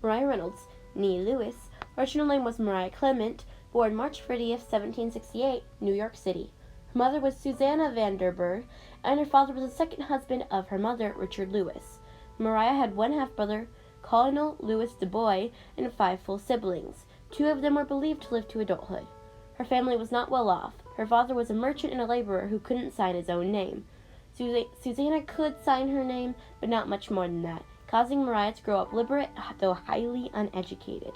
Mariah Reynolds, née Lewis. Her original name was Mariah Clement, born March 30th, 1768, New York City. Her mother was Susanna Vanderburg, and her father was the second husband of her mother, Richard Lewis. Mariah had one half-brother, Colonel Louis Dubois, and 5 full siblings. 2 of them were believed to live to adulthood. Her family was not well off. Her father was a merchant and a laborer who couldn't sign his own name. Susanna could sign her name, but not much more than that, causing Mariah to grow up literate, though highly uneducated.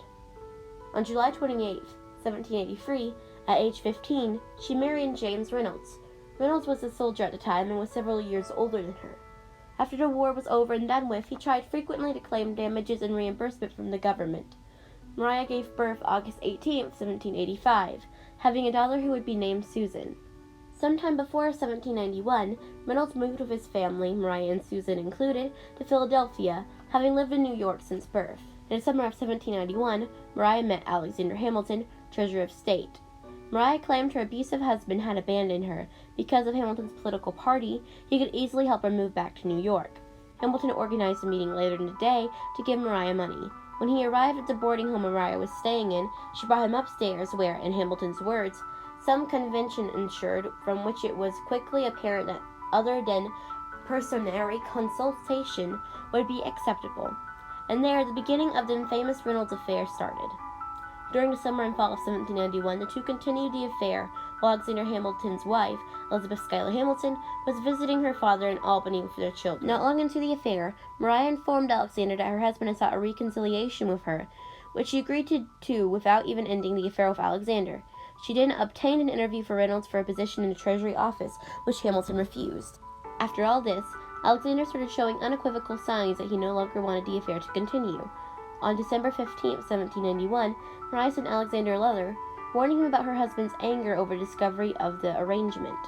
On July 28, 1783, at age 15, she married James Reynolds. Reynolds was a soldier at the time and was several years older than her. After the war was over and done with, he tried frequently to claim damages and reimbursement from the government. Mariah gave birth August 18, 1785, having a daughter who would be named Susan. Sometime before 1791, Reynolds moved with his family, Mariah and Susan included, to Philadelphia, having lived in New York since birth. In the summer of 1791, Mariah met Alexander Hamilton, Treasurer of State. Mariah claimed her abusive husband had abandoned her. Because of Hamilton's political party, he could easily help her move back to New York. Hamilton organized a meeting later in the day to give Mariah money. When he arrived at the boarding home Mariah was staying in, she brought him upstairs where, in Hamilton's words, some convention ensured, from which it was quickly apparent that other than personary consultation would be acceptable. And there the beginning of the infamous Reynolds affair started. During the summer and fall of 1791, the two continued the affair while Alexander Hamilton's wife, Elizabeth Schuyler Hamilton, was visiting her father in Albany with their children. Not long into the affair, Mariah informed Alexander that her husband had sought a reconciliation with her, which she agreed to do without even ending the affair with Alexander. She then obtained an interview for Reynolds for a position in the Treasury office, which Hamilton refused. After all this, Alexander started showing unequivocal signs that he no longer wanted the affair to continue. On December 15, 1791, Mariah sent Alexander a letter, warning him about her husband's anger over the discovery of the arrangement.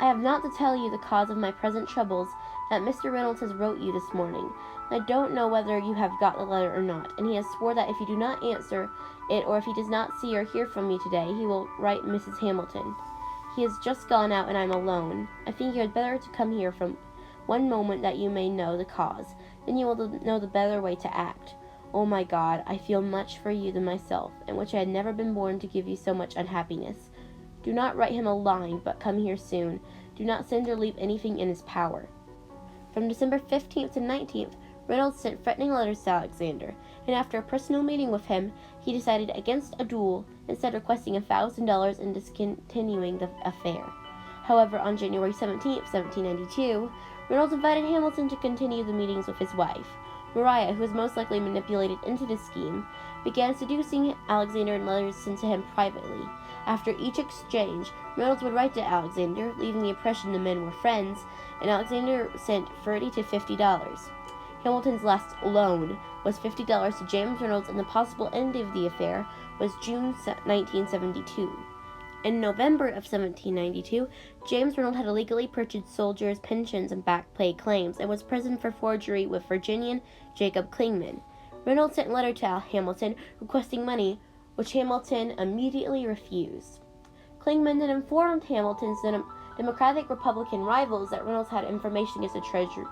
I have not to tell you the cause of my present troubles that Mr. Reynolds has wrote you this morning. I don't know whether you have got the letter or not, and he has swore that if you do not answer it, or if he does not see or hear from me today, he will write Mrs. Hamilton. He has just gone out, and I am alone. I think you had better to come here from one moment that you may know the cause. Then you will know the better way to act. Oh my God, I feel much for you than myself, and which I had never been born to give you so much unhappiness. Do not write him a line, but come here soon. Do not send or leave anything in his power. From December 15th to 19th, Reynolds sent threatening letters to Alexander, and after a personal meeting with him, he decided against a duel, instead requesting $1,000 and discontinuing the affair. However, on January 17th, 1792, Reynolds invited Hamilton to continue the meetings with his wife. Mariah, who was most likely manipulated into the scheme, began seducing Alexander in letters sent to him privately. After each exchange, Reynolds would write to Alexander, leaving the impression the men were friends, and Alexander sent $30 to $50. Hamilton's last loan was $50 to James Reynolds, and the possible end of the affair was June 1972. In November of 1792, James Reynolds had illegally purchased soldiers' pensions and back pay claims and was imprisoned for forgery with Virginian Jacob Clingman. Reynolds sent a letter to Hamilton requesting money, which Hamilton immediately refused. Clingman then informed Hamilton's Democratic Republican rivals that Reynolds had information against the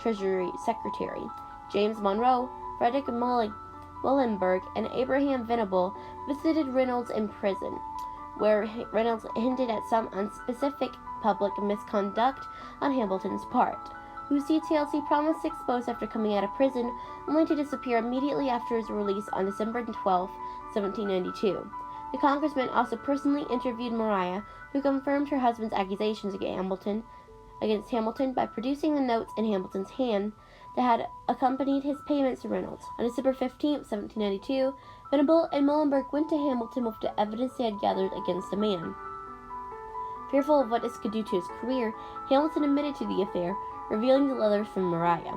Treasury Secretary. James Monroe, Frederick Muhlenberg, and Abraham Venable visited Reynolds in prison, where Reynolds hinted at some unspecific public misconduct on Hamilton's part, whose details he promised to expose after coming out of prison, only to disappear immediately after his release on December 12, 1792. The congressman also personally interviewed Mariah, who confirmed her husband's accusations against Hamilton by producing the notes in Hamilton's hand that had accompanied his payments to Reynolds. On December 15, 1792, Venable and Muhlenberg went to Hamilton with the evidence they had gathered against the man. Fearful of what this could do to his career, Hamilton admitted to the affair, revealing the letters from Mariah.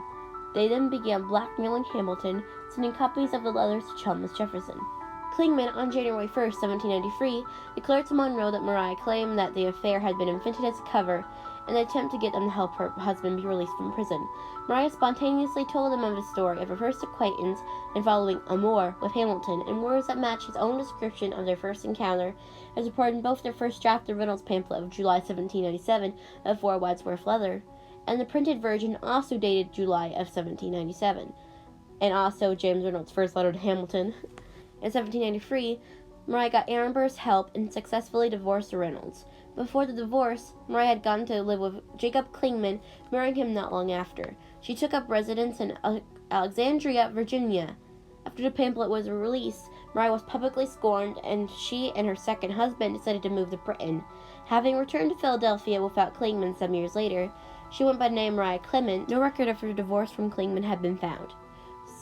They then began blackmailing Hamilton, sending copies of the letters to Thomas Jefferson. Clingman, on January 1, 1793, declared to Monroe that Mariah claimed that the affair had been invented as a cover in an attempt to get them to help her husband be released from prison. Mariah spontaneously told him of the story of her first acquaintance and following amour with Hamilton in words that matched his own description of their first encounter, as reported in both their first draft of Reynolds' pamphlet of July 1797 of 4 Wadsworth leather, and the printed version also dated July of 1797. and also James Reynolds' first letter to Hamilton. In 1793, Mariah got Aaron Burr's help and successfully divorced Reynolds. Before the divorce, Mariah had gone to live with Jacob Clingman, marrying him not long after. She took up residence in Alexandria, Virginia. After the pamphlet was released, Mariah was publicly scorned, and she and her second husband decided to move to Britain. Having returned to Philadelphia without Clingman some years later, she went by the name Mariah Clement. No record of her divorce from Clingman had been found.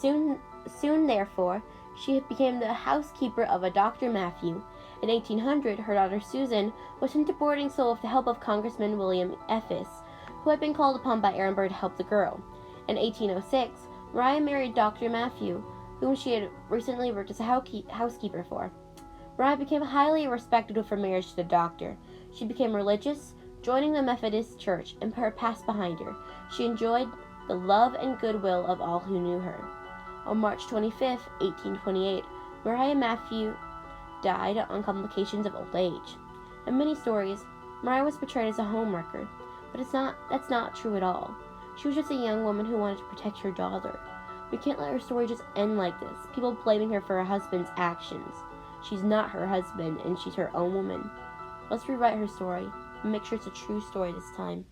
Soon, therefore, she became the housekeeper of a Dr. Matthew. In 1800, her daughter Susan was sent to boarding school with the help of Congressman William Effis, who had been called upon by Aaron Burr to help the girl. In 1806, Mariah married Dr. Matthew, whom she had recently worked as a housekeeper for. Mariah became highly respected with her marriage to the doctor. She became religious, joining the Methodist Church, and put her past behind her. She enjoyed the love and goodwill of all who knew her. On March 25, 1828, Mariah Matthew died on complications of old age. In many stories, Mariah was portrayed as a homewrecker, but that's not true at all. She was just a young woman who wanted to protect her daughter. We can't let her story just end like this, people blaming her for her husband's actions. She's not her husband, and she's her own woman. Let's rewrite her story and make sure it's a true story this time.